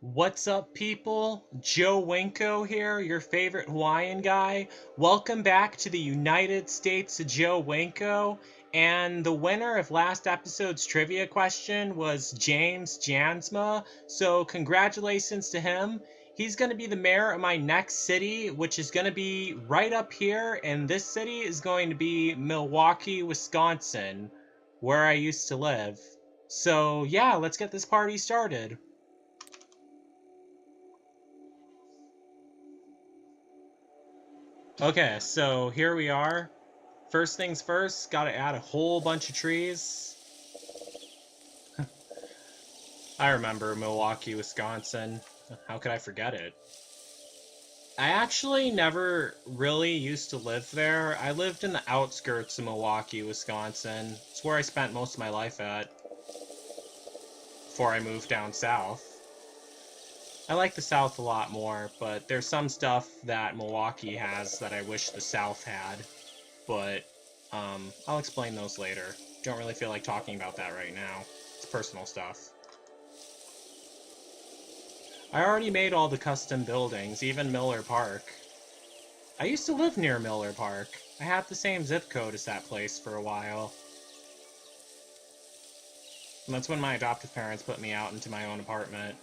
What's up, people? Joe Winko here, your favorite Hawaiian guy. Welcome back to the United States of Joe Winko. And the winner of last episode's trivia question was James Jansma. So, congratulations to him. He's going to be the mayor of my next city, which is going to be right up here. And this city is going to be Milwaukee, Wisconsin, where I used to live. So, yeah, let's get this party started. Okay, so here we are. First things first, gotta add a whole bunch of trees. I remember Milwaukee, Wisconsin. How could I forget it? I actually never really used to live there. I lived in the outskirts of Milwaukee, Wisconsin. It's where I spent most of my life at before I moved down south. I like the South a lot more, but there's some stuff that Milwaukee has that I wish the South had. But I'll explain those later. Don't really feel like talking about that right now. It's personal stuff. I already made all the custom buildings, even Miller Park. I used to live near Miller Park. I had the same zip code as that place for a while. And that's when my adoptive parents put me out into my own apartment.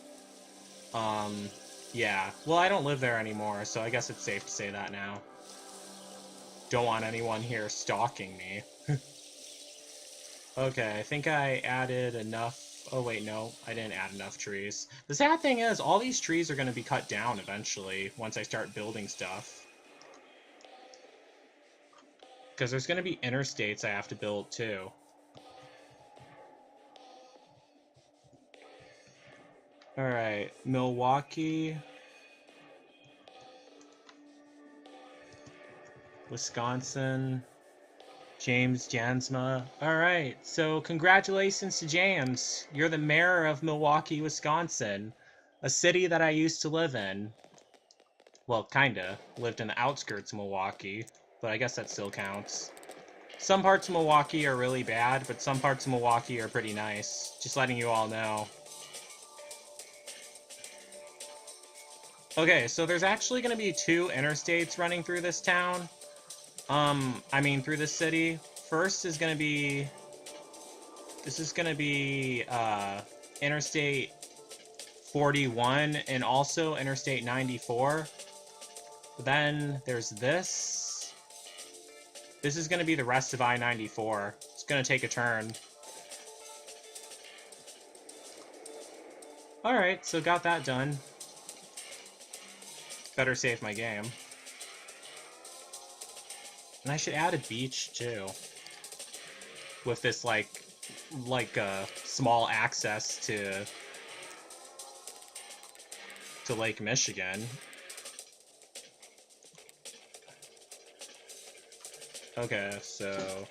Yeah. Well, I don't live there anymore, so I guess it's safe to say that now. Don't want anyone here stalking me. Okay, I think I added enough. Oh wait, no, I didn't add enough trees. The sad thing is, all these trees are going to be cut down eventually, once I start building stuff. Because there's going to be interstates I have to build too. Alright, Milwaukee, Wisconsin, James Jansma. Alright, so congratulations to James. You're the mayor of Milwaukee, Wisconsin, a city that I used to live in. Well, kinda. Lived in the outskirts of Milwaukee, but I guess that still counts. Some parts of Milwaukee are really bad, but some parts of Milwaukee are pretty nice. Just letting you all know. Okay, so there's actually going to be two interstates running through this town. Through this city. First is going to be... This is going to be, Interstate 41 and also Interstate 94. Then there's this. This is going to be the rest of I-94. It's going to take a turn. Alright, so got that done. Better save my game. And I should add a beach, too. With this, small access to Lake Michigan. Okay, so...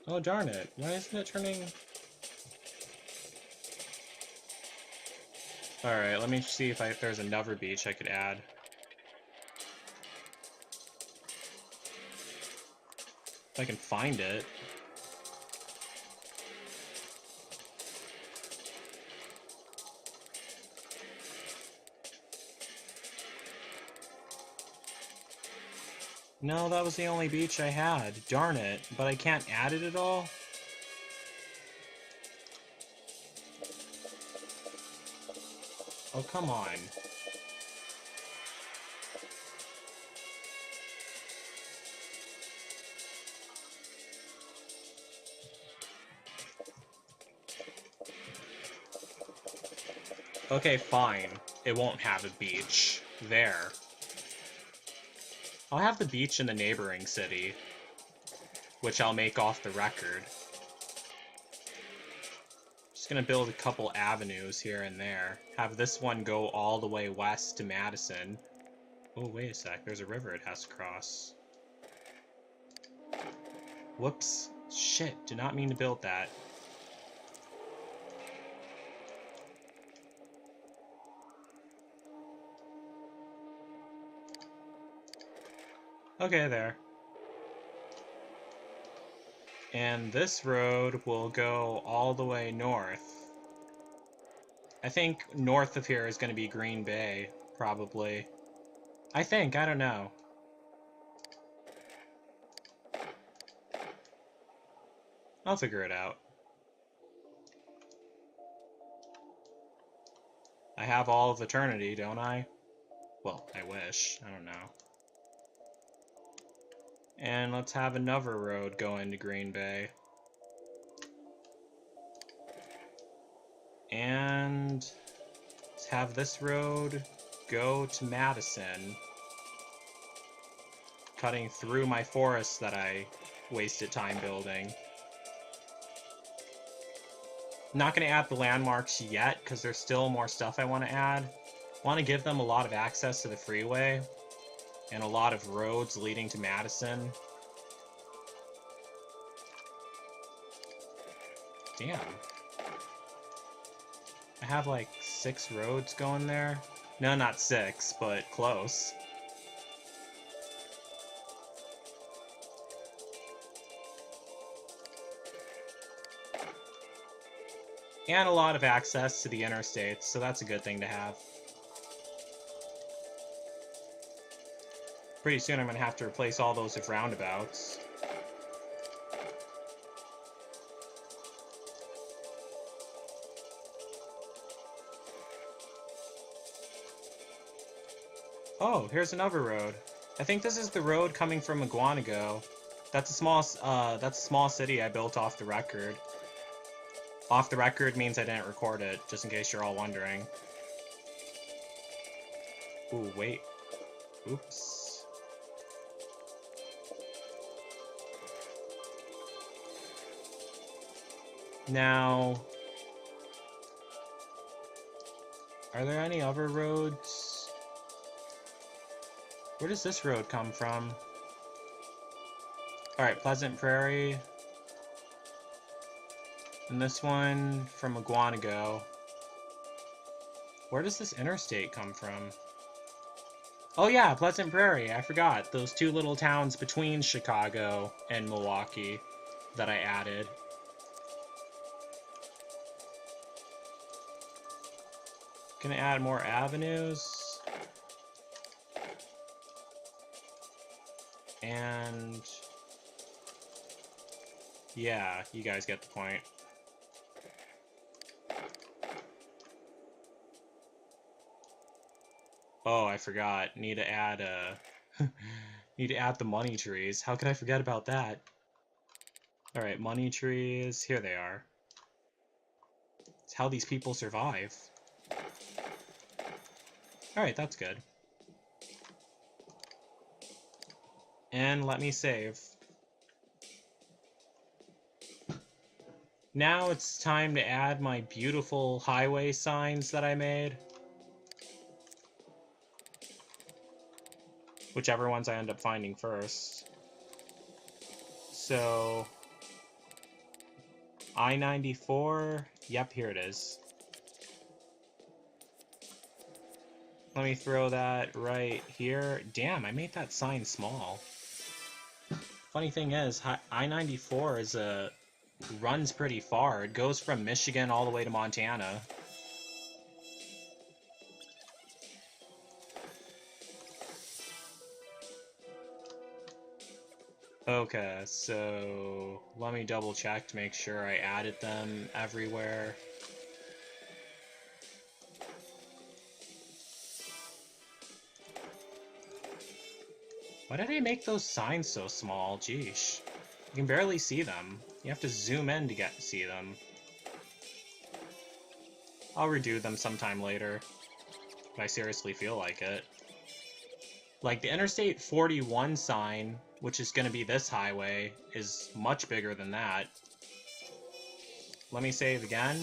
Oh, darn it. Why isn't it turning... Alright, let me see if there's another beach I could add. If I can find it. No, that was the only beach I had. Darn it. But I can't add it at all? Oh, come on. Okay, fine. It won't have a beach. There. I'll have the beach in the neighboring city, which I'll make off the record. Just gonna build a couple avenues here and there. Have this one go all the way west to Madison. Oh, wait a sec. There's a river it has to cross. Whoops. Shit, did not mean to build that. Okay, there. And this road will go all the way north. I think north of here is going to be Green Bay, probably. I don't know. I'll figure it out. I have all of eternity, don't I? Well, I wish. I don't know. And let's have another road go into Green Bay. And let's have this road go to Madison, cutting through my forest that I wasted time building. I'm not going to add the landmarks yet, because there's still more stuff I want to add. I want to give them a lot of access to the freeway, and a lot of roads leading to Madison. Damn. I have like 6 roads going there. No, not 6, but close. And a lot of access to the interstates, so that's a good thing to have. Pretty soon I'm going to have to replace all those with roundabouts. Oh, here's another road. I think this is the road coming from Iguanago. That's a small city I built off the record. Off the record means I didn't record it, just in case you're all wondering. Ooh, wait. Oops. Now, are there any other roads? Where does this road come from? Alright, Pleasant Prairie. And this one from Iguanago. Where does this interstate come from? Oh yeah, Pleasant Prairie, I forgot. Those 2 little towns between Chicago and Milwaukee that I added. Gonna add more avenues. And yeah, you guys get the point. Oh, I forgot. Need to add need to add the money trees. How could I forget about that? Alright, money trees. Here they are. It's how these people survive. Alright, that's good. And let me save. Now it's time to add my beautiful highway signs that I made. Whichever ones I end up finding first. So, I-94, yep, here it is. Let me throw that right here. Damn, I made that sign small. Funny thing is, I-94 runs pretty far. It goes from Michigan all the way to Montana. Okay, so let me double check to make sure I added them everywhere. Why did I make those signs so small? Jeesh. You can barely see them. You have to zoom in to see them. I'll redo them sometime later, if I seriously feel like it. Like, the Interstate 41 sign, which is going to be this highway, is much bigger than that. Let me save again.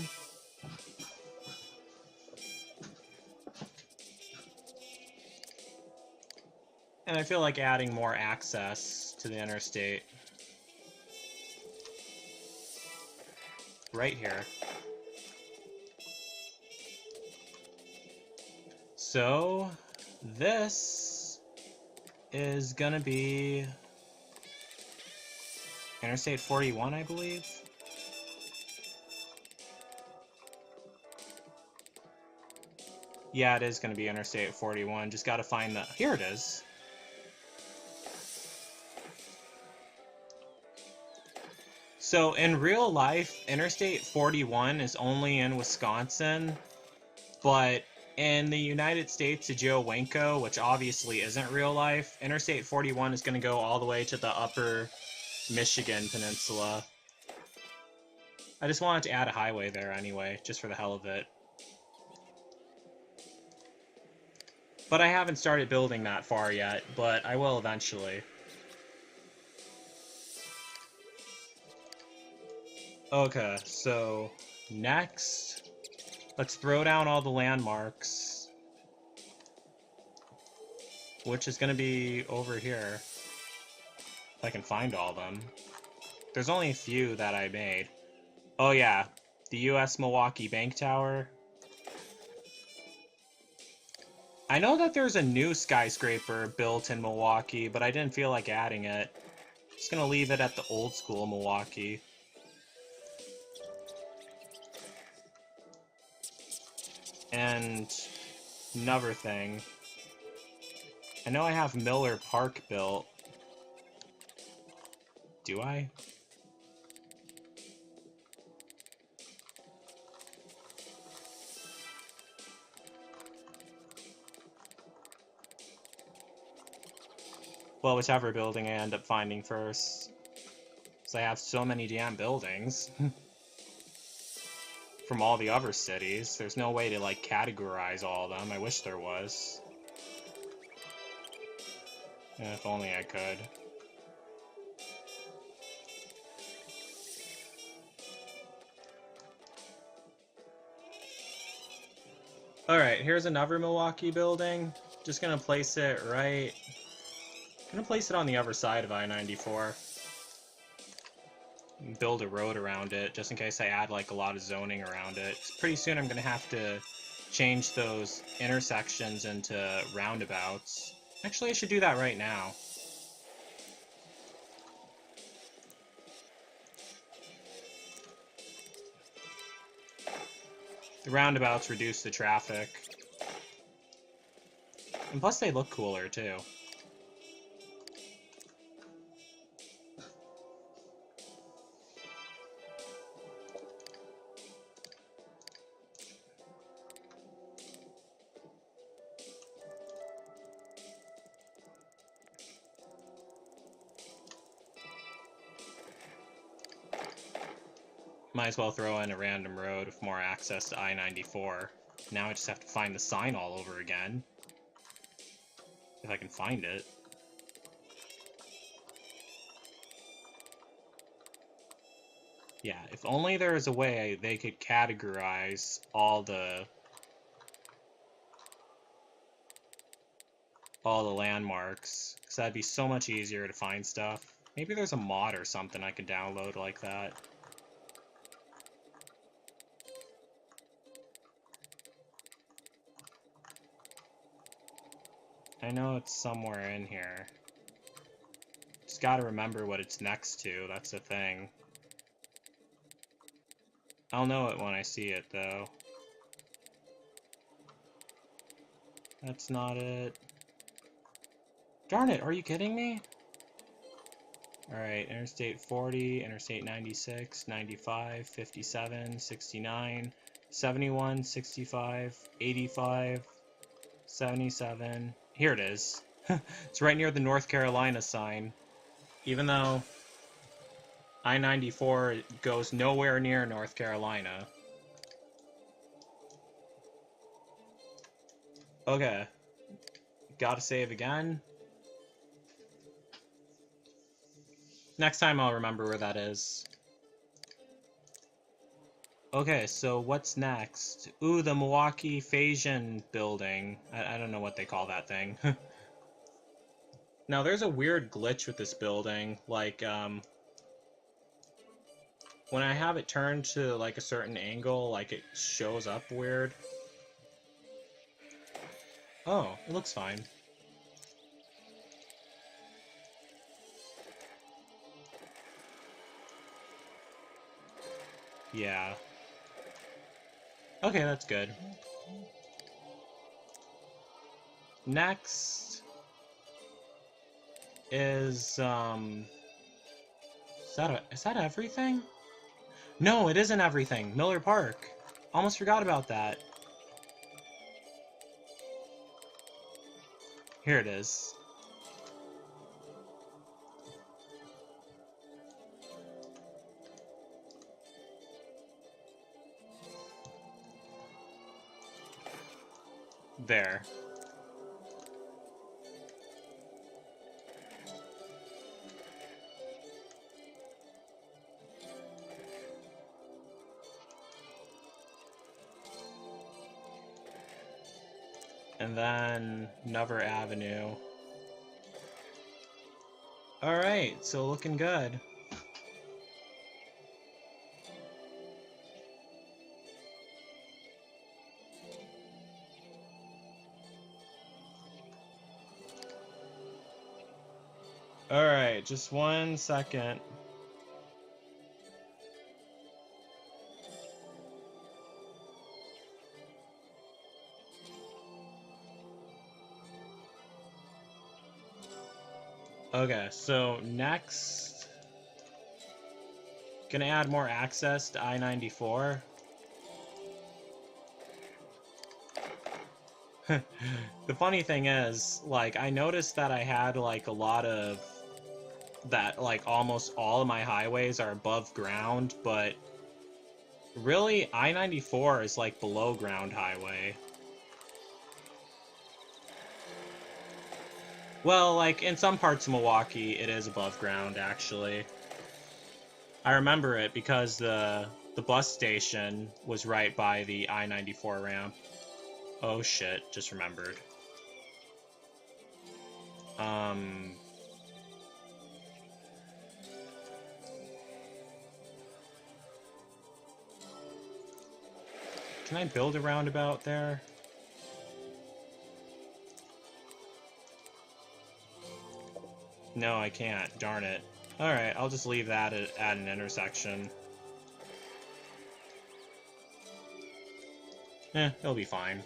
And I feel like adding more access to the interstate. Right here. So, this is gonna be Interstate 41, I believe. Yeah, it is going to be Interstate 41. Just got to find the... Here it is. So, in real life, Interstate 41 is only in Wisconsin, but in the United States to Joe Winko, which obviously isn't real life, Interstate 41 is going to go all the way to the upper Michigan Peninsula. I just wanted to add a highway there anyway, just for the hell of it. But I haven't started building that far yet, but I will eventually. Okay, so next, let's throw down all the landmarks, which is going to be over here, if I can find all of them. There's only a few that I made. Oh yeah, the US Milwaukee Bank Tower. I know that there's a new skyscraper built in Milwaukee, but I didn't feel like adding it. Just gonna leave it at the old school Milwaukee. And another thing. I know I have Miller Park built. Do I? Well, whichever building I end up finding first. Because I have so many damn buildings. From all the other cities. There's no way to, like, categorize all of them. I wish there was. Yeah, if only I could. Alright, here's another Milwaukee building. Just gonna place it right... Gonna place it on the other side of I-94. Build a road around it, just in case I add, like, a lot of zoning around it. Pretty soon I'm gonna have to change those intersections into roundabouts. Actually, I should do that right now. The roundabouts reduce the traffic. And plus they look cooler, too. Might as well throw in a random road with more access to I-94. Now I just have to find the sign all over again. If I can find it. Yeah, if only there was a way they could categorize all the landmarks, because that'd be so much easier to find stuff. Maybe there's a mod or something I could download like that. I know it's somewhere in here. Just gotta remember what it's next to, that's the thing. I'll know it when I see it, though. That's not it. Darn it, are you kidding me? Alright, Interstate 40, Interstate 96, 95, 57, 69, 71, 65, 85, 77. Here it is. It's right near the North Carolina sign. Even though I-94 goes nowhere near North Carolina. Okay. Gotta save again. Next time I'll remember where that is. Okay, so what's next? Ooh, the Milwaukee Phasian building. I don't know what they call that thing. Now, there's a weird glitch with this building. Like, when I have it turned to, like, a certain angle, like, it shows up weird. Oh, it looks fine. Yeah. Okay, that's good. Next is is that everything? No, it isn't everything. Miller Park. Almost forgot about that. Here it is. There. And then another avenue. Alright, so looking good. Alright, just 1 second. Okay, so next, gonna add more access to I-94. The funny thing is, like, I noticed that I had, like, a lot of that, like, almost all of my highways are above ground, but really, I-94 is, like, below ground highway. Well, like, in some parts of Milwaukee, it is above ground, actually. I remember it because the bus station was right by the I-94 ramp. Oh shit, just remembered. Can I build a roundabout there? No, I can't. Darn it. Alright, I'll just leave that at an intersection. It'll be fine.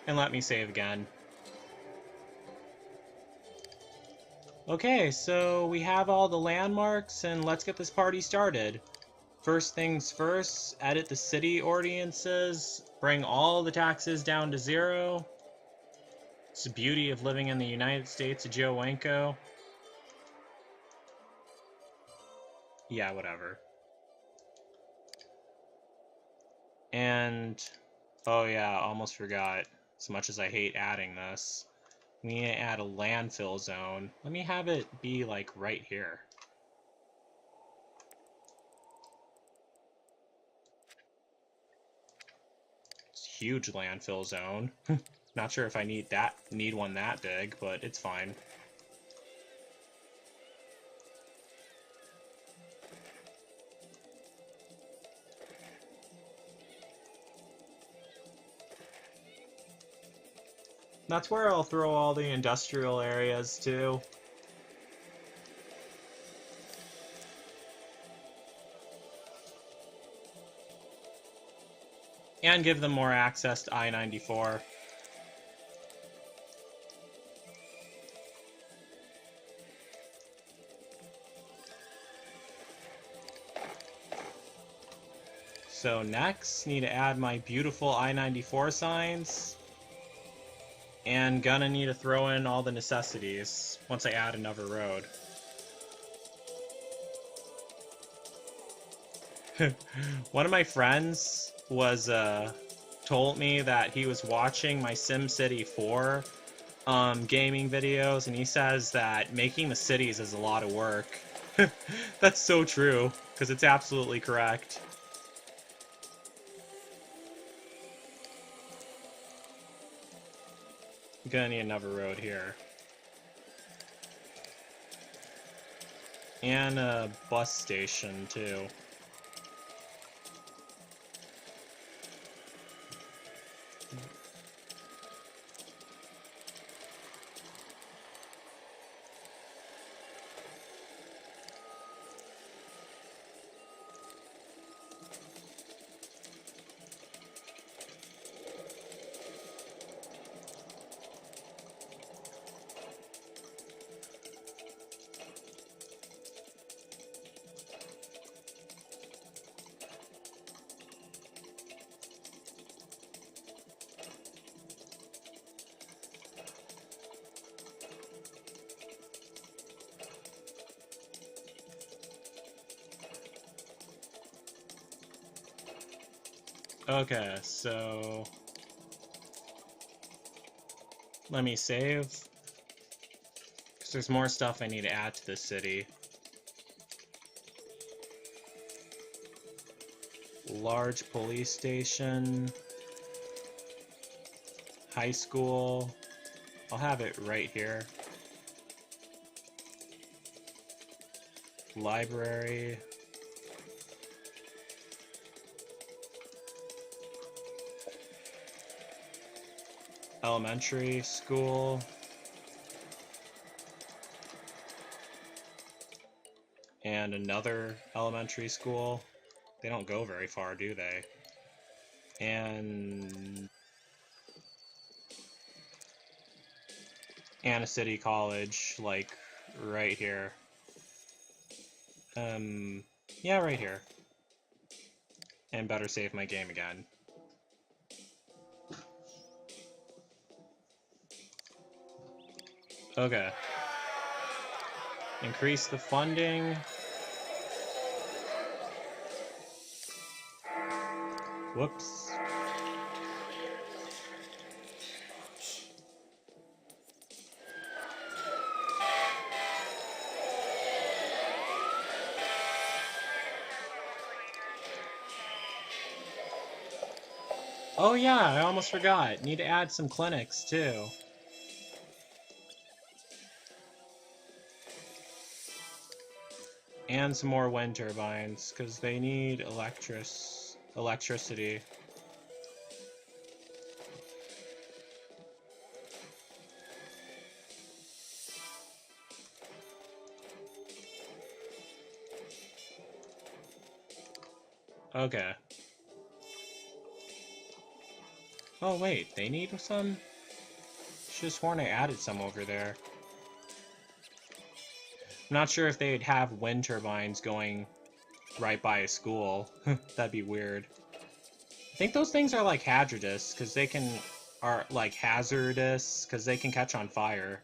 And let me save again. Okay, so we have all the landmarks, and let's get this party started. First things first, edit the city ordinances, bring all the taxes down to 0. It's the beauty of living in the United States of Joe Winko. Yeah, whatever. And, oh yeah, almost forgot. As much as I hate adding this, we need to add a landfill zone. Let me have it be, like, right here. It's a huge landfill zone. Not sure if I need one that big, but it's fine. That's where I'll throw all the industrial areas too. And give them more access to I-94. So next, need to add my beautiful I-94 signs. And gonna need to throw in all the necessities once I add another road. One of my friends was told me that he was watching my SimCity 4 gaming videos, and he says that making the cities is a lot of work. That's so true, because it's absolutely correct. I'm gonna need another road here. And a bus station, too. Okay, so let me save, because there's more stuff I need to add to this city. Large police station, high school. I'll have it right here. Library. Elementary school. And another elementary school. They don't go very far, do they? And a city college, like, right here. Yeah, right here. And better save my game again. Okay. Increase the funding. Whoops. Oh yeah, I almost forgot. Need to add some clinics too. And some more wind turbines, because they need electricity. Okay. Oh wait, they need some? Should've sworn I added some over there. I'm not sure if they'd have wind turbines going right by a school. That'd be weird. I think those things are like hazardous, because they can... hazardous, because they can catch on fire.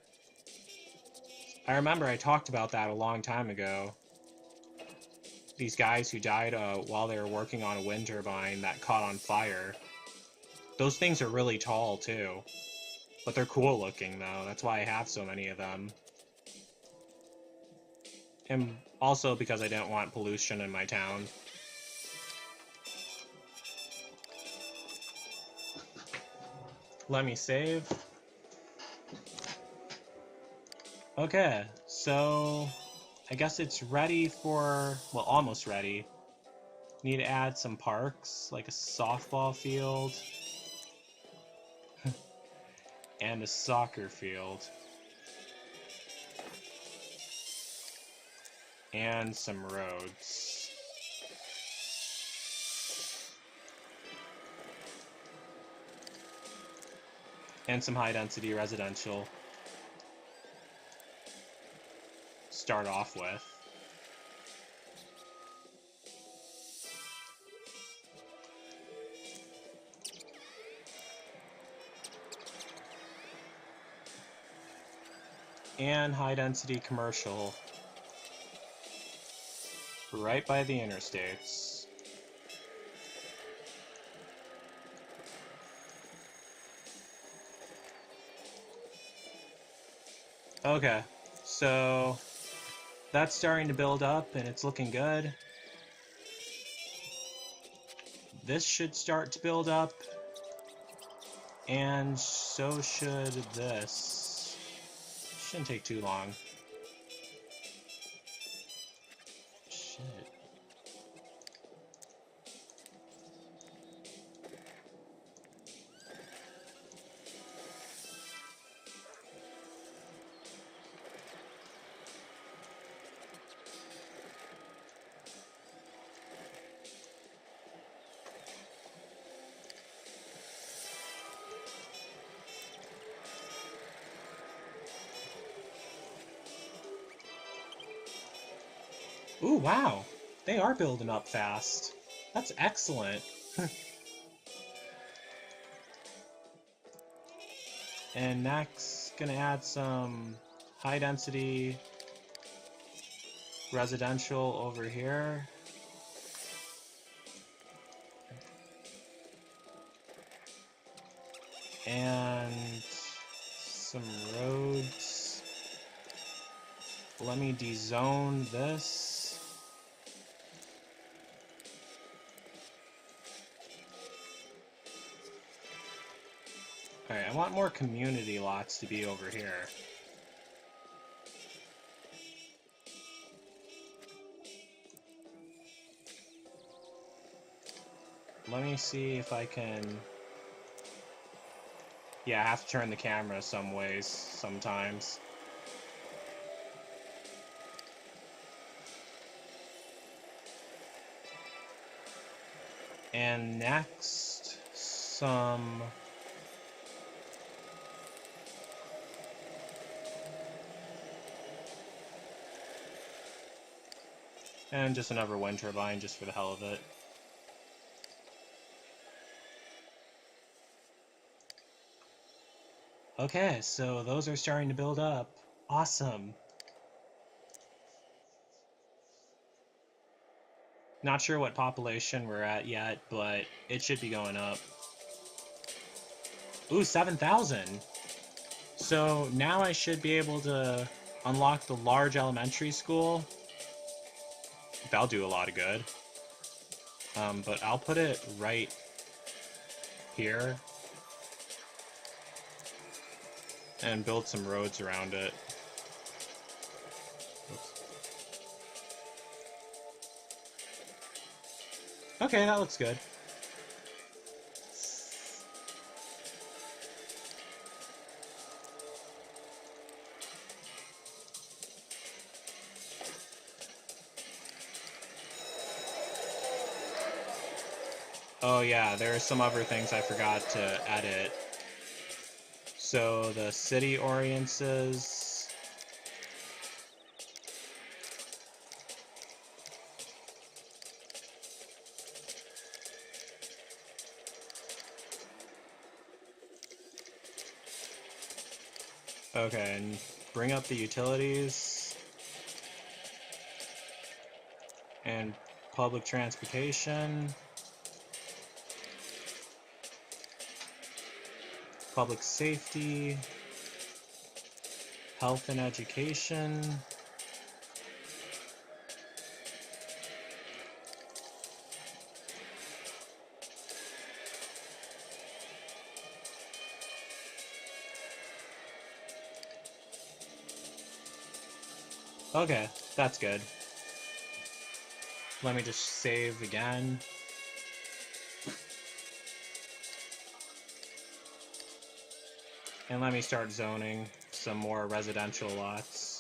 I remember I talked about that a long time ago. These guys who died while they were working on a wind turbine that caught on fire. Those things are really tall, too. But they're cool looking, though. That's why I have so many of them. And also because I didn't want pollution in my town. Let me save. Okay, so I guess it's ready for, well, almost ready. Need to add some parks, like a softball field and a soccer field. And some roads. And some high-density residential. Start off with. And high-density commercial. Right by the interstates. Okay, so that's starting to build up and it's looking good. This should start to build up, and so should this. Shouldn't take too long. Shit. Ooh, wow. They are building up fast. That's excellent. And next, gonna add some high-density residential over here. And some roads. Let me dezone this. Alright, I want more community lots to be over here. Let me see if I can... Yeah, I have to turn the camera some ways, sometimes. And next, some... And just another wind turbine, just for the hell of it. Okay, so those are starting to build up. Awesome. Not sure what population we're at yet, but it should be going up. Ooh, 7,000! So now I should be able to unlock the large elementary school. That'll do a lot of good. But I'll put it right here. And build some roads around it. Oops. Okay, that looks good. Oh yeah, there are some other things I forgot to edit. So the city audiences. Okay, and bring up the utilities. And public transportation. Public safety. Health and education. Okay, that's good. Let me just save again. And let me start zoning some more residential lots.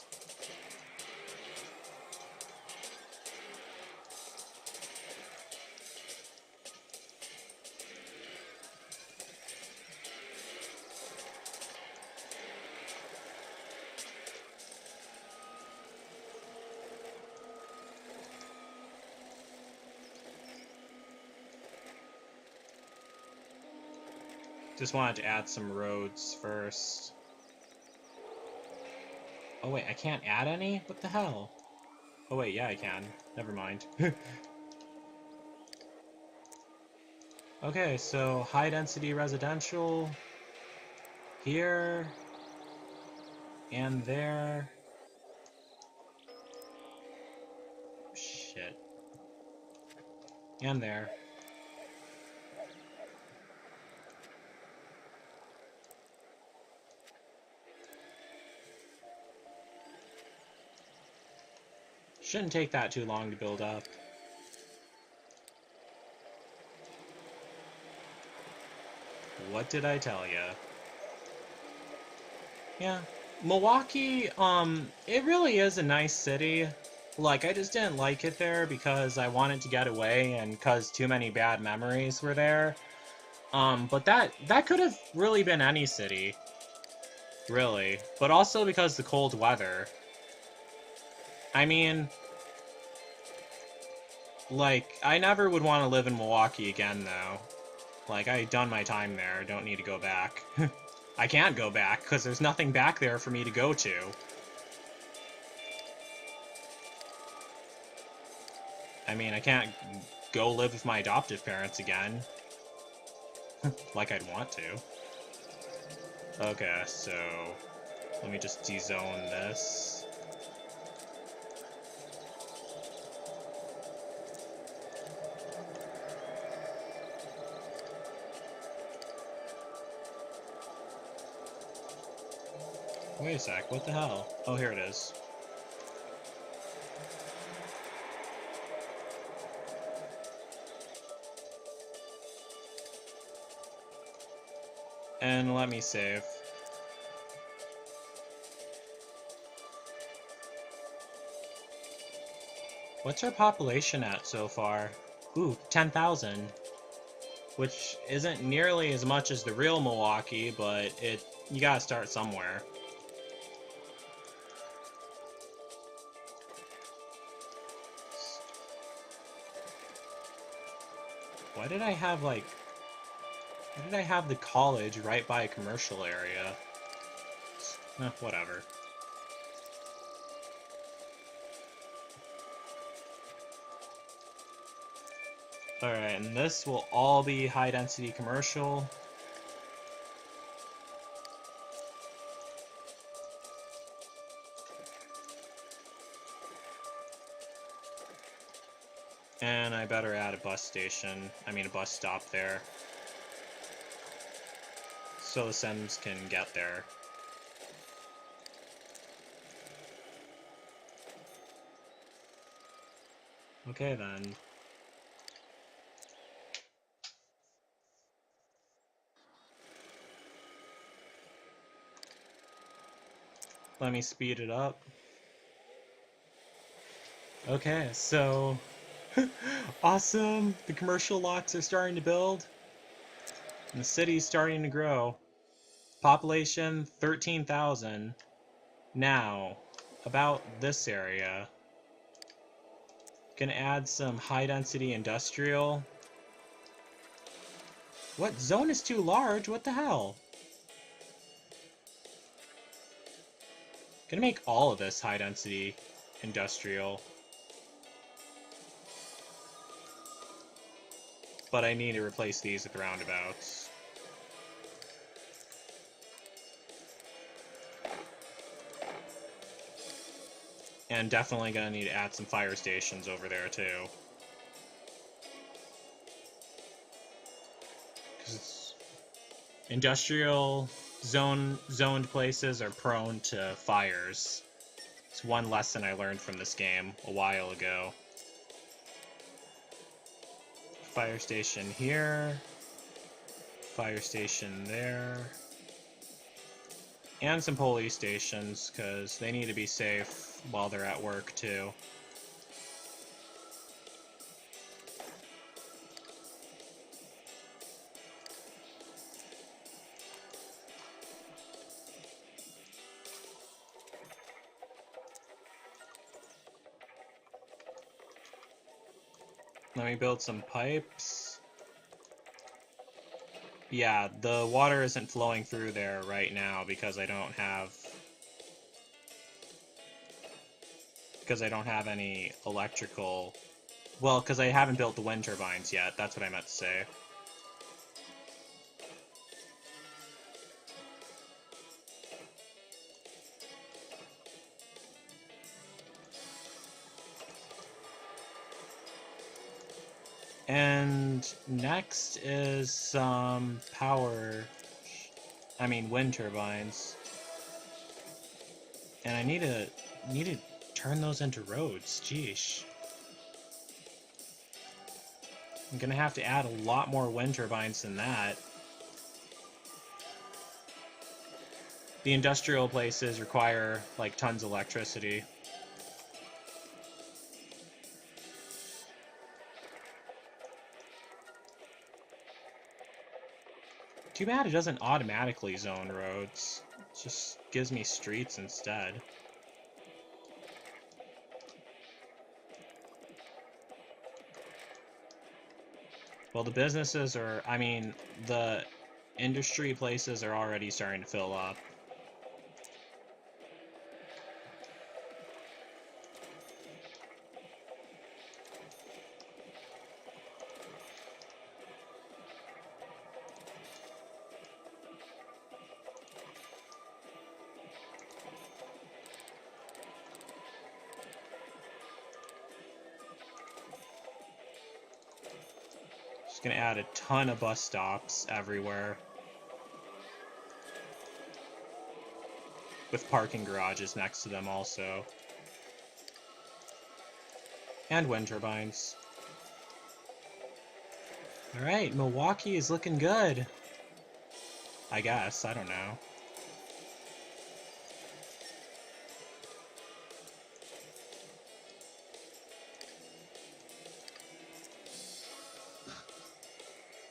Just wanted to add some roads first. Oh wait, I can't add any? What the hell? Oh wait, yeah I can. Never mind. Okay, so high density residential here and there. Shit. And there. Shouldn't take that too long to build up. What did I tell ya? Yeah. Milwaukee, it really is a nice city. Like, I just didn't like it there because I wanted to get away and because too many bad memories were there. But that could have really been any city. Really. But also because the cold weather. I mean, like, I never would want to live in Milwaukee again, though. Like, I've done my time there. I don't need to go back. I can't go back, because there's nothing back there for me to go to. I mean, I can't go live with my adoptive parents again. Like I'd want to. Okay, so let me just dezone this. Wait a sec, what the hell? Oh, here it is. And let me save. What's our population at so far? Ooh, 10,000. Which isn't nearly as much as the real Milwaukee, but you gotta start somewhere. Why did I have, like... Why did I have the college right by a commercial area? Whatever. Alright, and this will all be high-density commercial. And I better add a bus station, a bus stop there. So the Sims can get there. Okay then. Let me speed it up. Okay, so... Awesome! The commercial lots are starting to build. And the city's starting to grow. Population, 13,000. Now, about this area. Gonna add some high-density industrial. What? Zone is too large? What the hell? Gonna make all of this high-density industrial. But I need to replace these with roundabouts. And definitely gonna need to add some fire stations over there too. Because industrial zoned places are prone to fires. It's one lesson I learned from this game a while ago. Fire station here. Fire station there. And some police stations, because they need to be safe while they're at work, too. Let me build some pipes. Yeah, the water isn't flowing through there right now because I don't have any electrical. Well, because I haven't built the wind turbines yet. That's what I meant to say. And next is some wind turbines. And I need to turn those into roads. Jeesh. I'm gonna have to add a lot more wind turbines than that. The industrial places require, like, tons of electricity. Too bad it doesn't automatically zone roads. It just gives me streets instead. Well, the businesses are, the industry places are already starting to fill up. Just gonna add a ton of bus stops everywhere, with parking garages next to them also. And wind turbines. Alright, Milwaukee is looking good. I guess, I don't know.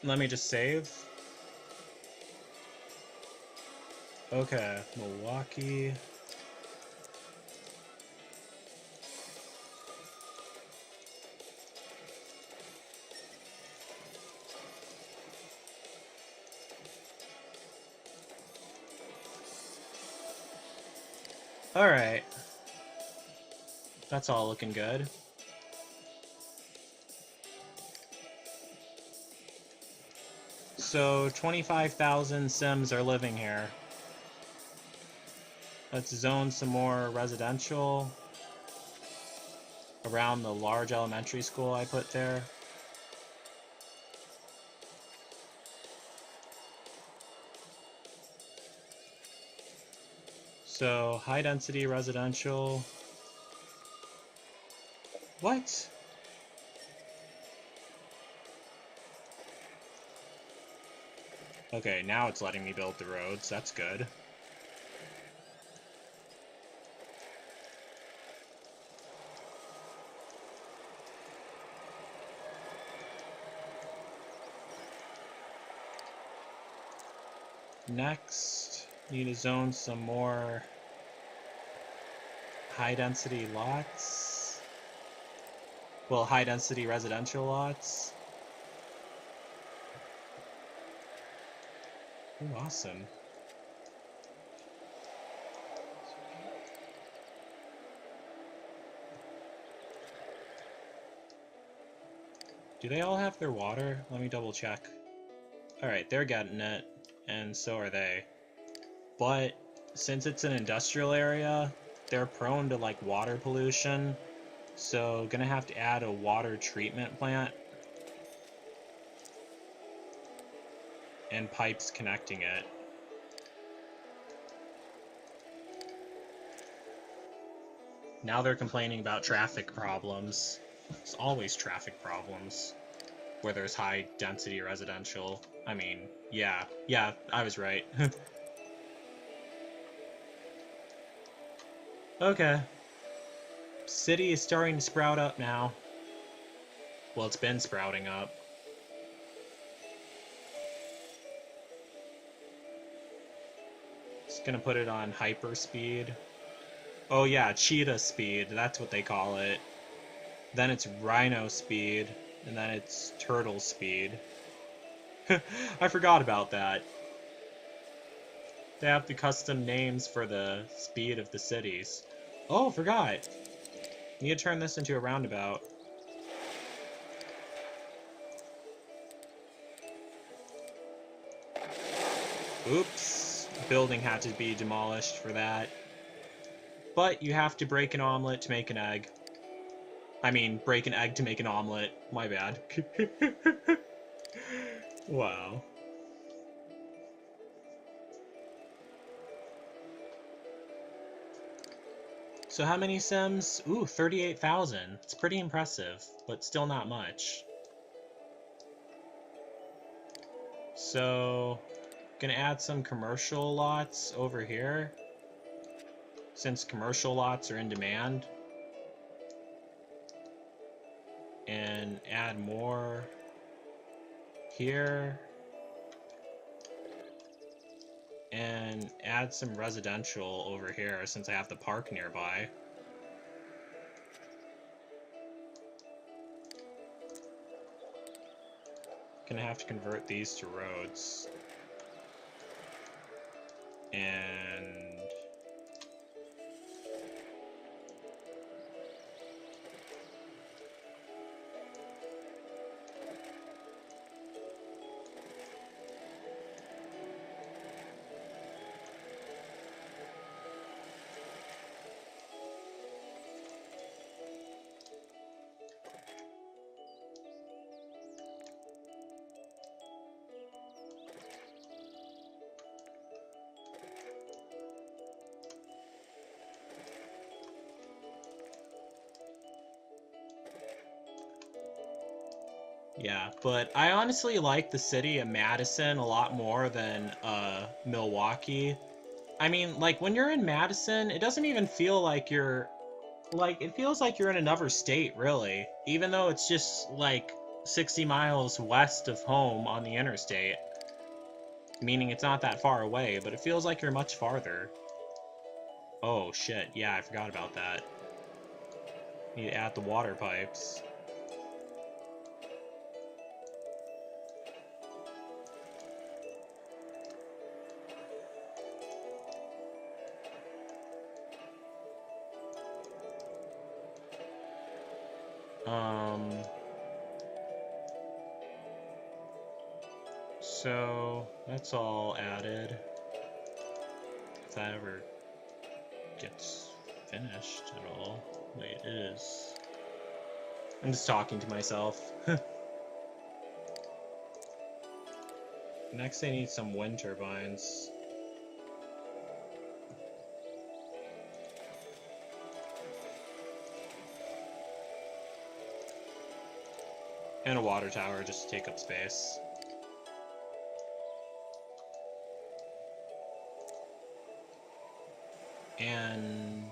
Let me just save. Okay, Milwaukee. Alright. That's all looking good. So, 25,000 Sims are living here. Let's zone some more residential around the large elementary school I put there. So, high density residential. What? Okay, now it's letting me build the roads. That's good. Next, need to zone some more high-density lots. Well, high-density residential lots. Ooh, awesome. Do they all have their water? Let me double check. Alright, they're getting it, and so are they. But since it's an industrial area, they're prone to like water pollution, so gonna have to add a water treatment plant and pipes connecting it. Now they're complaining about traffic problems. There's always traffic problems where there's high density residential. I mean, yeah, I was right. Okay. City is starting to sprout up now. Well, it's been sprouting up. Just gonna put it on hyper speed. Oh yeah, cheetah speed, that's what they call it. Then it's rhino speed, and then it's turtle speed. I forgot about that. They have the custom names for the speed of the cities. Oh, forgot. Need to turn this into a roundabout. Oops. Building had to be demolished for that. But you have to break an omelet to make an egg. I mean, break an egg to make an omelet. My bad. Wow. So how many Sims? Ooh, 38,000. It's pretty impressive, but still not much. So, gonna add some commercial lots over here, since commercial lots are in demand. And add more here. And add some residential over here since I have the park nearby. Gonna have to convert these to roads. And Yeah, but I honestly like the city of Madison a lot more than Milwaukee. I mean, like when you're in Madison, it doesn't even feel like you're like it feels like you're in another state, really. Even though it's just like 60 miles west of home on the interstate, meaning it's not that far away, but it feels like you're much farther. Oh shit, yeah, I forgot about that. Need to add the water pipes. Um, so that's all added. If that ever gets finished at all. Wait, it is. I'm just talking to myself. Next, I need some wind turbines. And a water tower just to take up space. And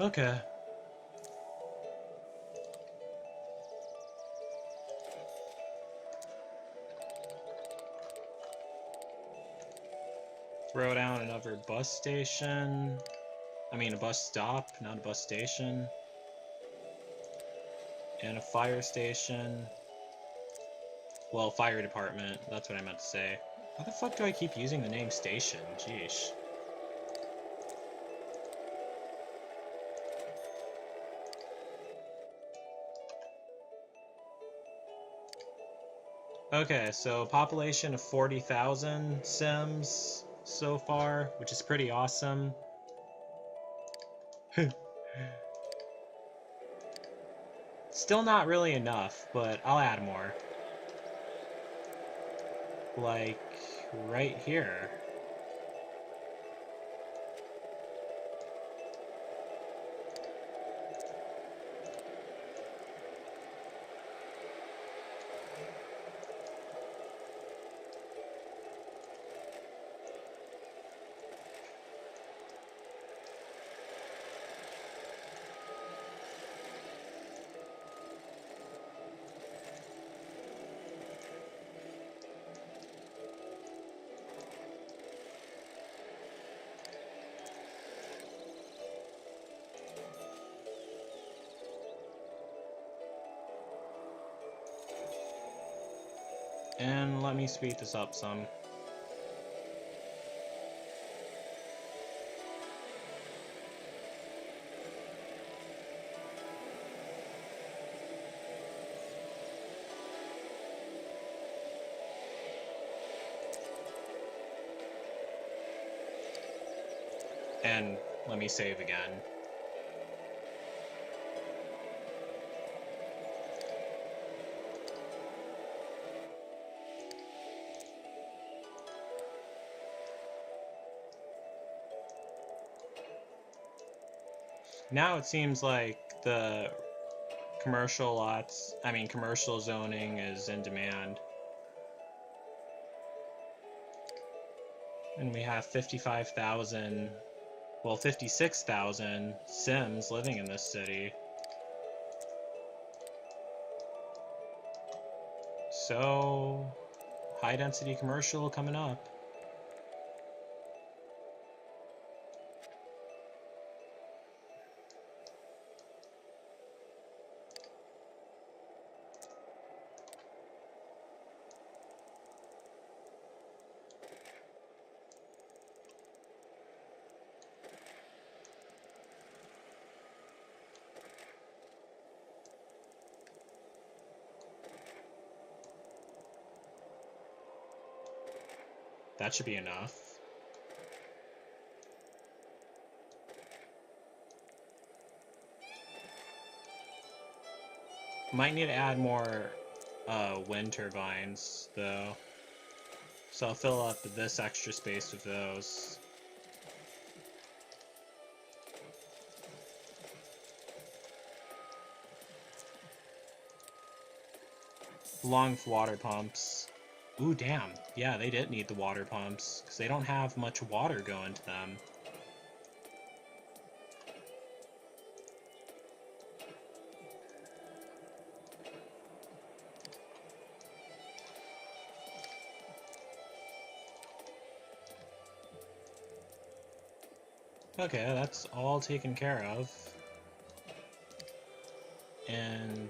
okay. Throw down another bus station. I mean, a bus stop, not a bus station. And a fire station. Well, fire department. That's what I meant to say. Why the fuck do I keep using the name station? Jeesh. Okay, so population of 40,000 Sims so far, which is pretty awesome. Still not really enough, but I'll add more. Like, right here. And let me speed this up some. And let me save again. Now it seems like the commercial zoning is in demand. And we have 55,000, well, 56,000 Sims living in this city. So, high density commercial coming up. That should be enough. Might need to add more wind turbines, though. So I'll fill up this extra space with those. Along with water pumps. Ooh, damn. Yeah, they did need the water pumps, because they don't have much water going to them. Okay, that's all taken care of. And...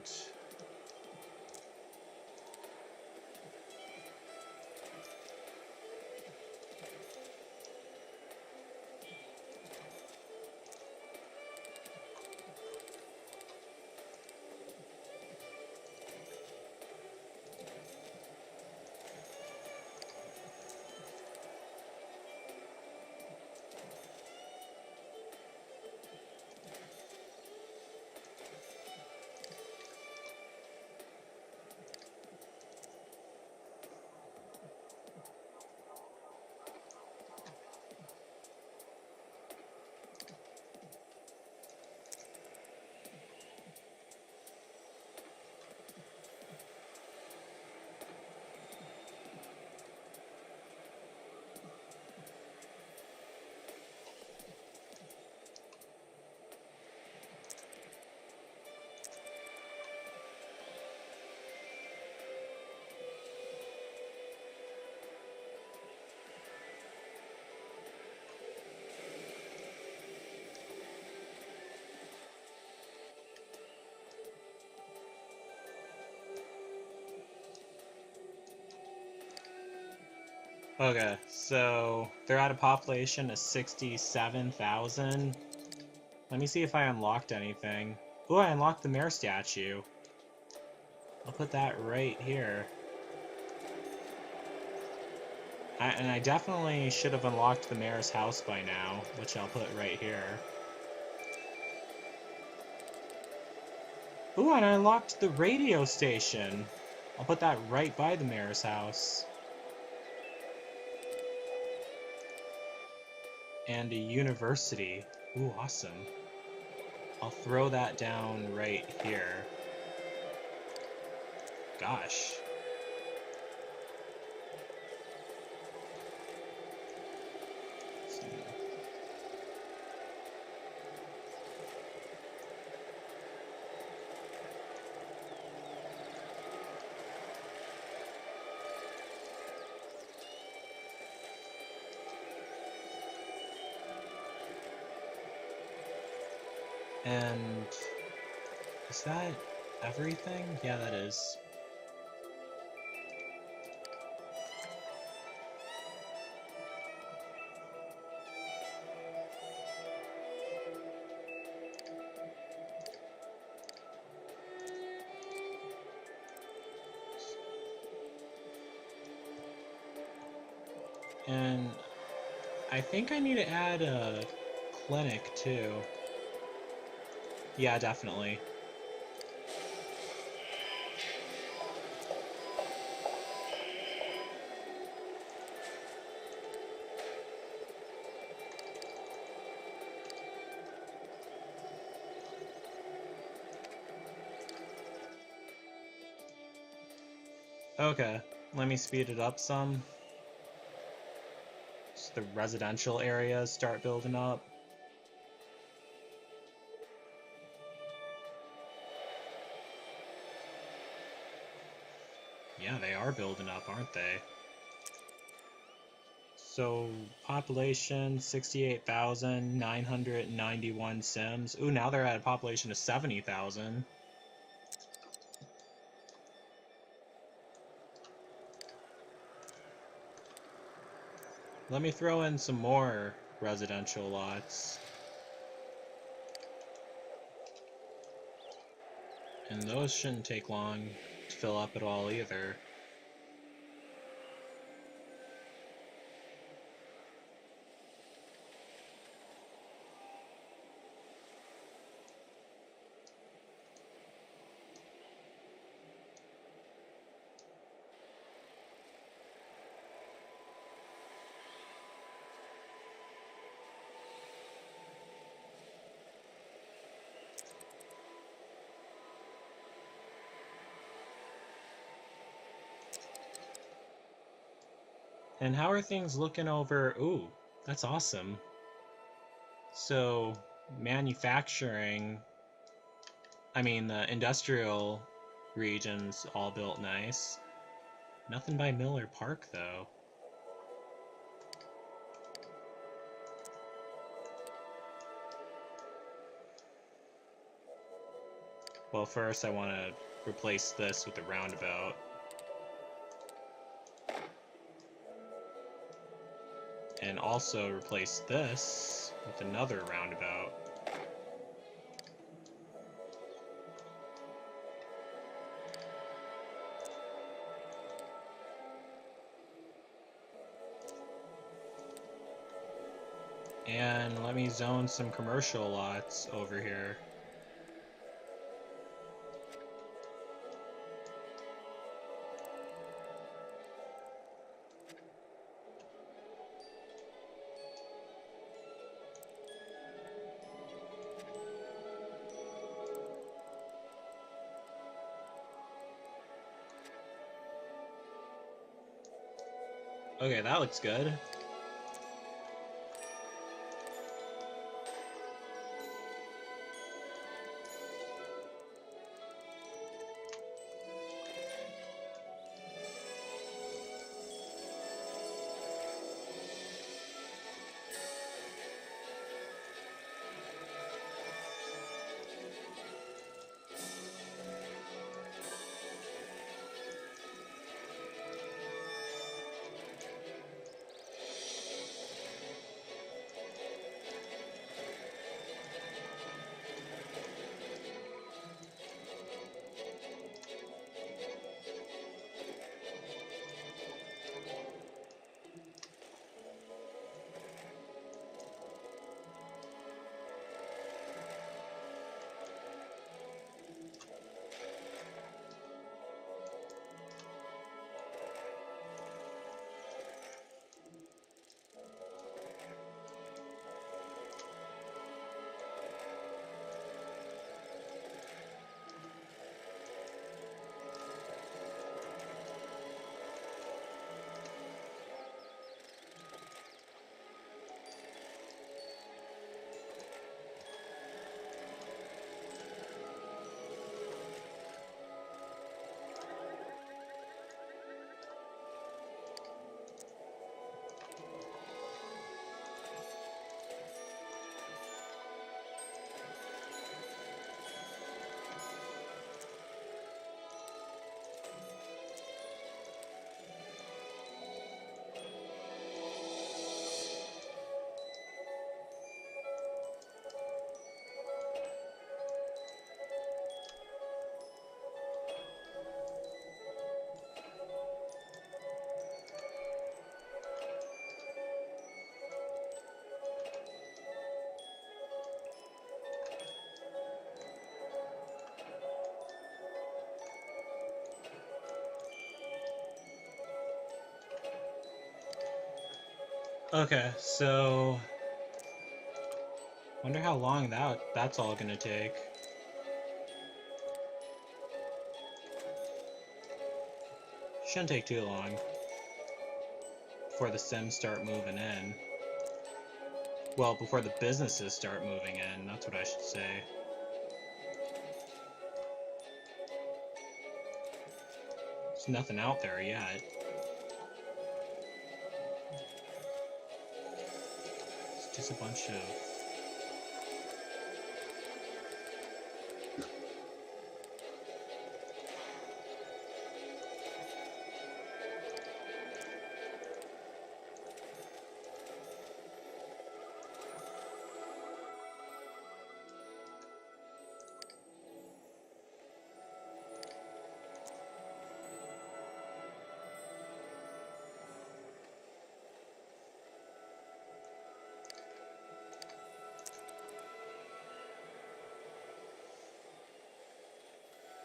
Okay, so they're at a population of 67,000. Let me see if I unlocked anything. Ooh, I unlocked the mayor statue. I'll put that right here. And I definitely should have unlocked the mayor's house by now, which I'll put right here. Ooh, and I unlocked the radio station. I'll put that right by the mayor's house. And a university. Ooh, awesome. I'll throw that down right here. Gosh. And is that everything? Yeah, that is. And I think I need to add a clinic too. Yeah, definitely. Okay, let me speed it up some. Just the residential areas start building up. Yeah, they are building up, aren't they? So, population 68,991 Sims. Ooh, now they're at a population of 70,000. Let me throw in some more residential lots. And those shouldn't take long to fill up at all either. And how are things looking over? Ooh, that's awesome. So, manufacturing, I mean, the industrial regions all built nice. Nothing by Miller Park, though. Well, first I want to replace this with a roundabout. And also replace this with another roundabout. And let me zone some commercial lots over here. Okay, that looks good. Okay, so wonder how long that's all gonna take. Shouldn't take too long before the Sims start moving in. Well, before the businesses start moving in, that's what I should say. There's nothing out there yet. It's just a bunch of...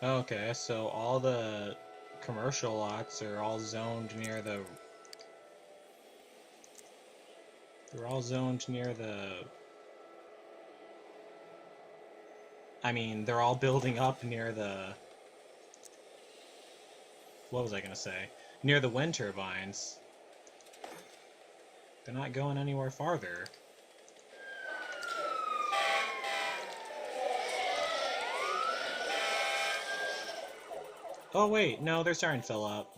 Okay, so all the commercial lots are all zoned near the... They're all zoned near the... I mean, they're all building up near the... What was I gonna say? Near the wind turbines. They're not going anywhere farther. Oh wait, no, they're starting to fill up.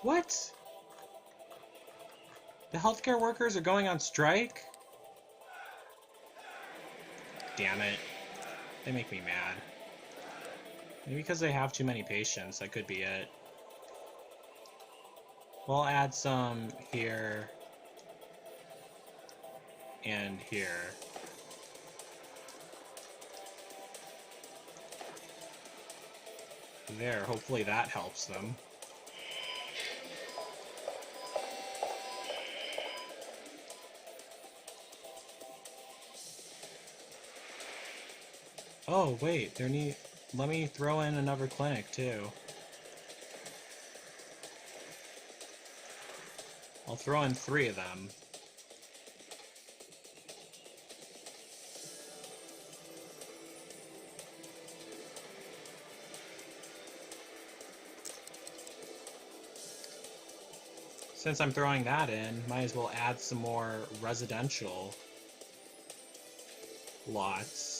What? The healthcare workers are going on strike? Damn it. They make me mad. Maybe because they have too many patients, that could be it. We'll add some here and here. There, hopefully that helps them. Oh, wait, let me throw in another clinic, too. I'll throw in 3 of them. Since I'm throwing that in, might as well add some more residential lots.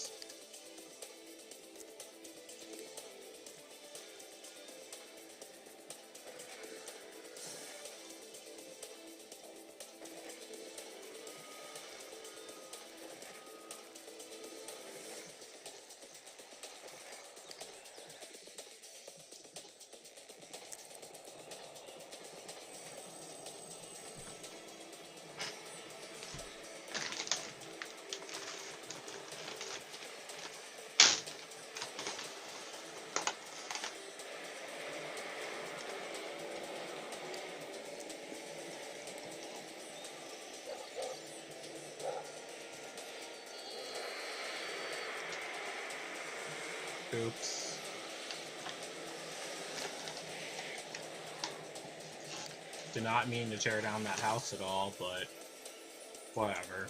Oops. Did not mean to tear down that house at all, but whatever.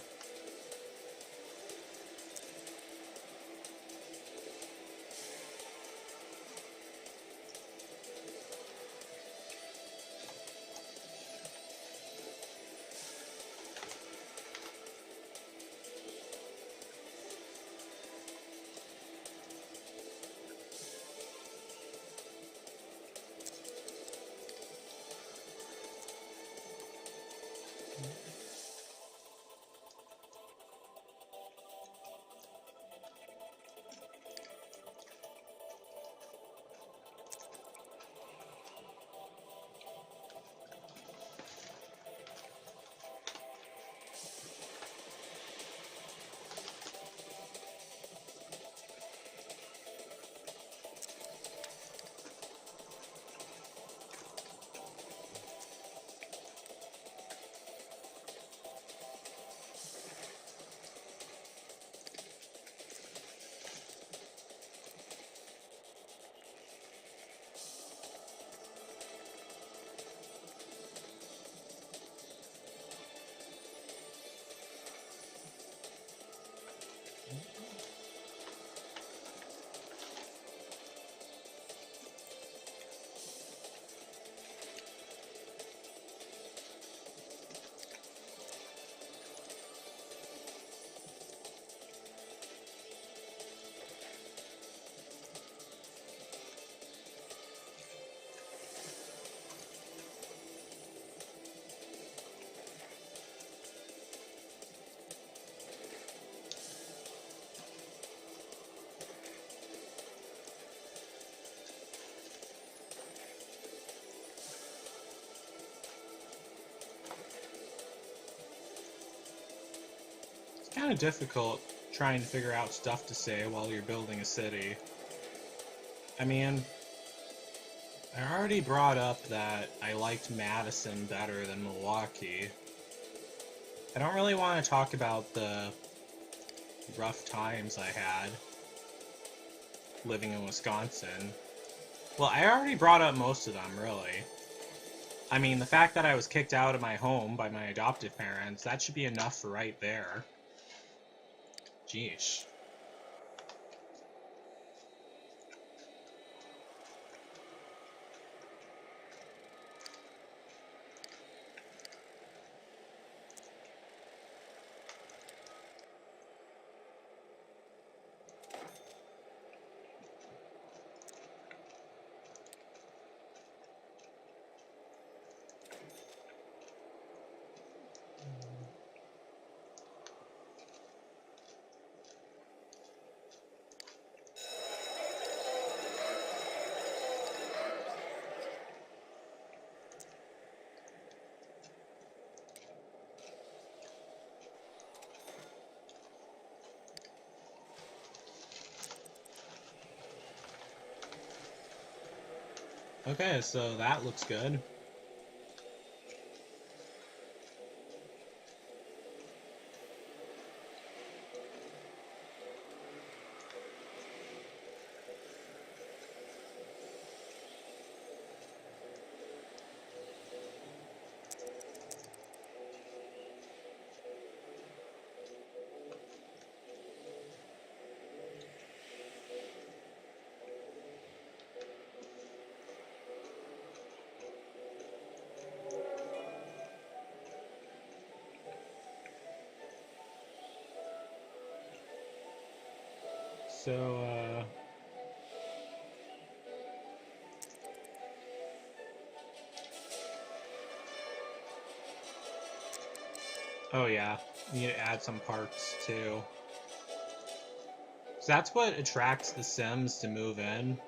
Kind of difficult trying to figure out stuff to say while you're building a city. I mean, I already brought up that I liked Madison better than Milwaukee. I don't really want to talk about the rough times I had living in Wisconsin. Well, I already brought up most of them, really. I mean, the fact that I was kicked out of my home by my adoptive parents, that should be enough for right there. Jeesh. Okay, so that looks good. So, oh yeah, you need to add some parks too. So that's what attracts the Sims to move in.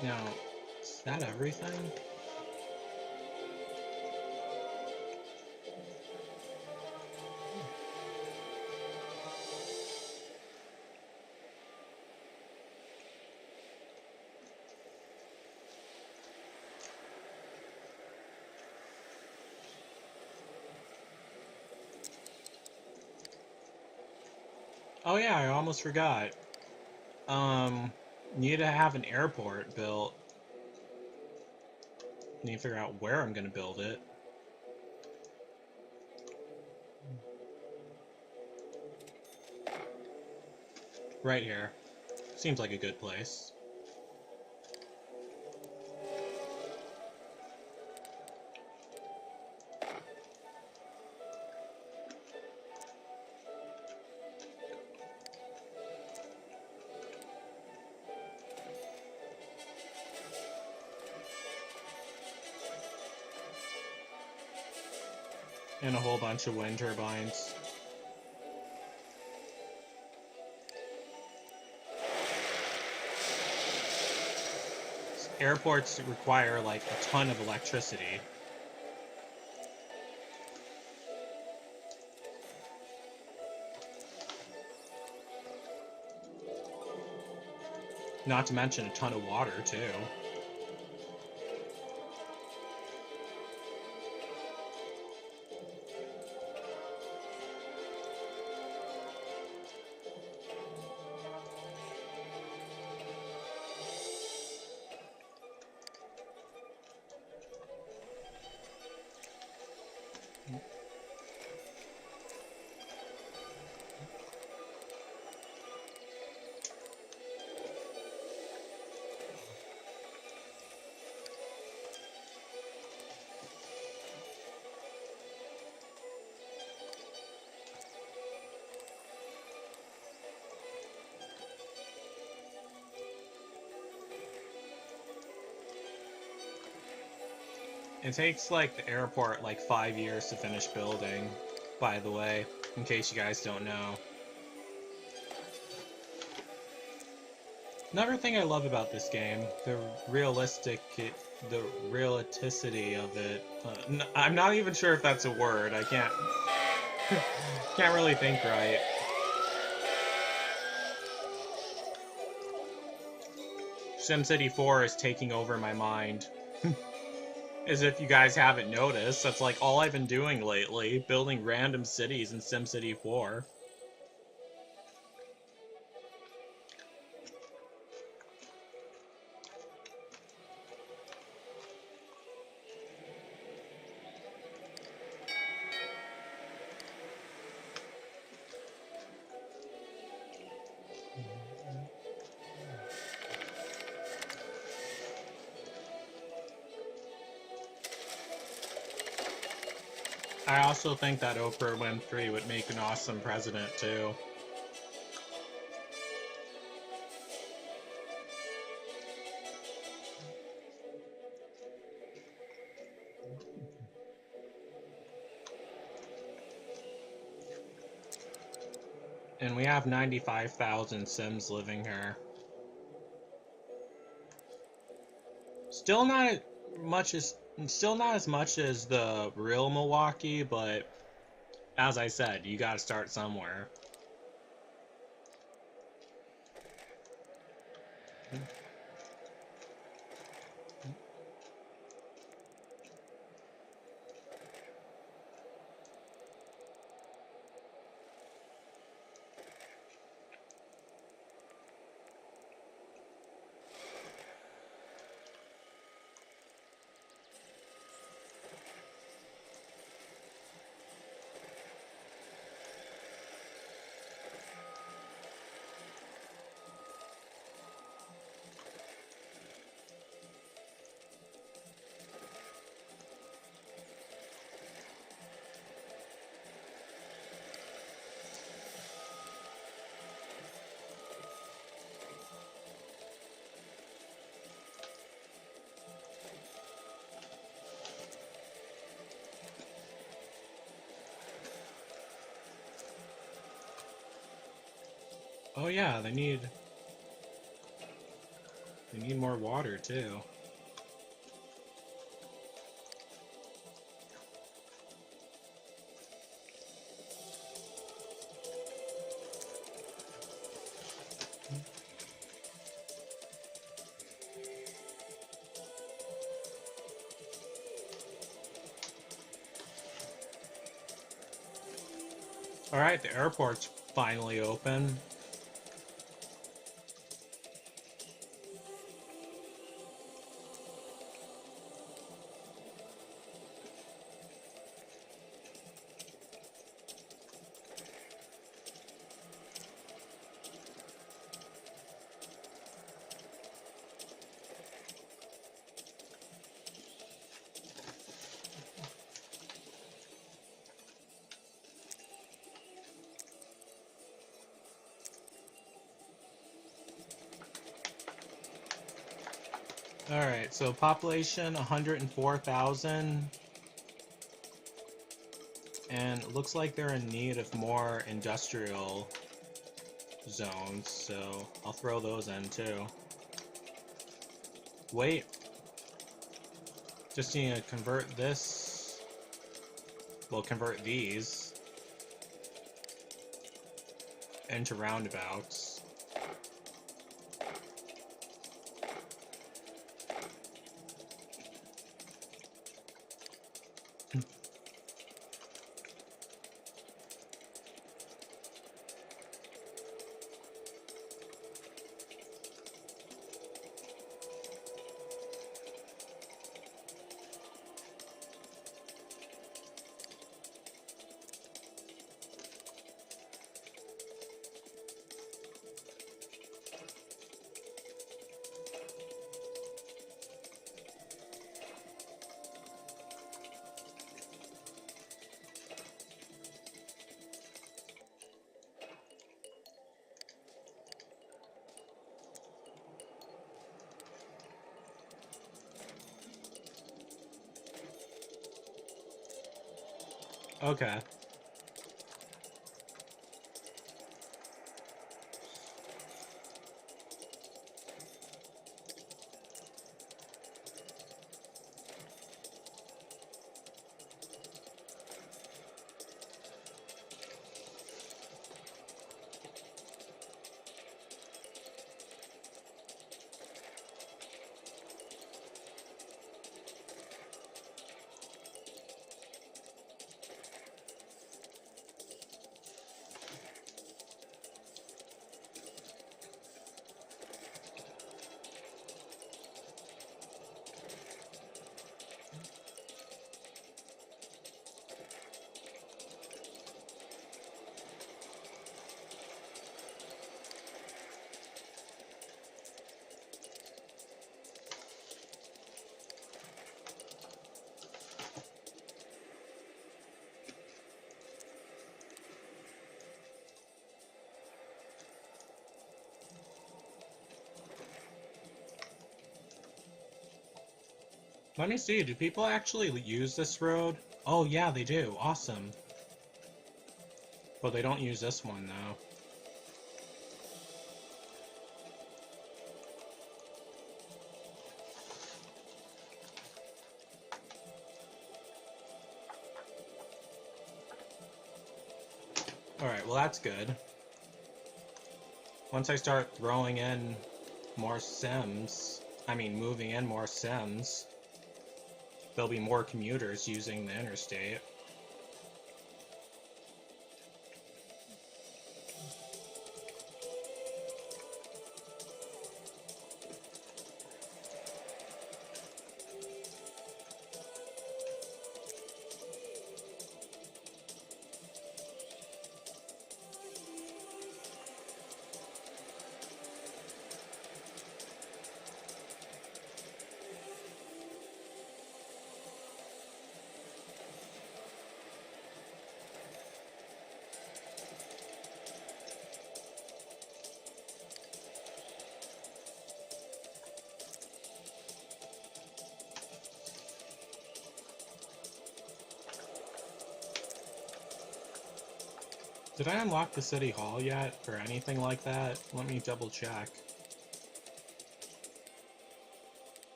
Now, is that everything? Oh yeah, I almost forgot. Need to have an airport built. Need to figure out where I'm gonna build it. Right here. Seems like a good place. And a whole bunch of wind turbines. Airports require like a ton of electricity. Not to mention a ton of water too. It takes like the airport like 5 years to finish building, by the way, in case you guys don't know. Another thing I love about this game, the realisticity of it. I'm not even sure if that's a word. I can't really think right. SimCity 4 is taking over my mind. As if you guys haven't noticed, that's like all I've been doing lately, building random cities in SimCity 4. I also think that Oprah Winfrey would make an awesome president, too. And we have 95,000 Sims living here. Still not much as still not as much as the real Milwaukee, but as I said, you gotta start somewhere. Oh yeah, they need more water too. Alright, the airport's finally open. Alright, so population 104,000. And it looks like they're in need of more industrial zones, so I'll throw those in too. Wait. Just need to convert this. We'll convert these into roundabouts. Okay. Let me see, do people actually use this road? Oh yeah, they do. Awesome. But they don't use this one, though. Alright, well that's good. Once I start throwing in more Sims, moving in more Sims, there'll be more commuters using the interstate. Did I unlock the city hall yet, or anything like that? Let me double check.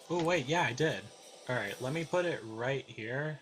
Oh wait, yeah, I did. Alright, let me put it right here.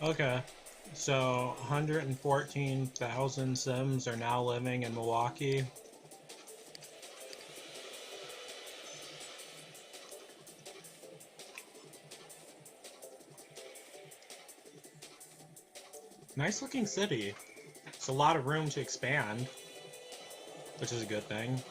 Okay, so 114,000 Sims are now living in Milwaukee. Nice looking city. It's a lot of room to expand, which is a good thing.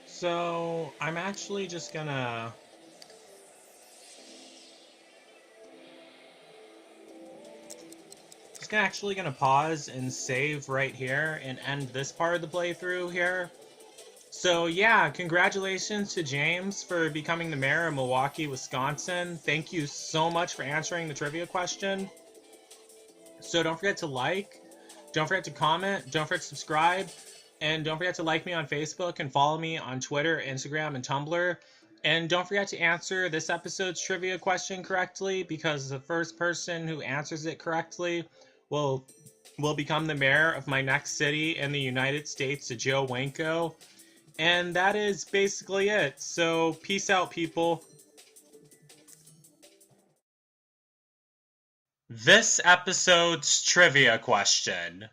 So, I'm actually just gonna... actually gonna pause and save right here and end this part of the playthrough here. So yeah, congratulations to James for becoming the mayor of Milwaukee, Wisconsin. Thank you so much for answering the trivia question. So don't forget to like, don't forget to comment, don't forget to subscribe, and don't forget to like me on Facebook and follow me on Twitter, Instagram, and Tumblr. And don't forget to answer this episode's trivia question correctly, because the first person who answers it correctly will become the mayor of my next city in the United States, Joe Winko. And that is basically it. So peace out, people. This episode's trivia question.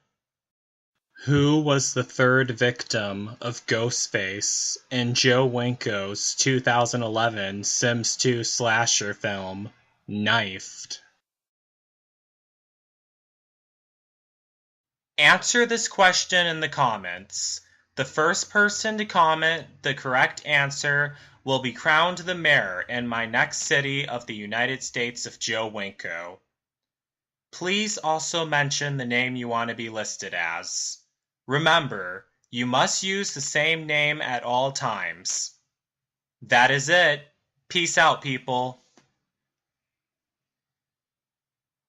Who was the third victim of Ghostface in Joe Winko's 2011 Sims 2 slasher film, Knifed? Answer this question in the comments. The first person to comment the correct answer will be crowned the mayor in my next city of the United States of Joe Winko. Please also mention the name you want to be listed as. Remember, you must use the same name at all times. That is it. Peace out, people.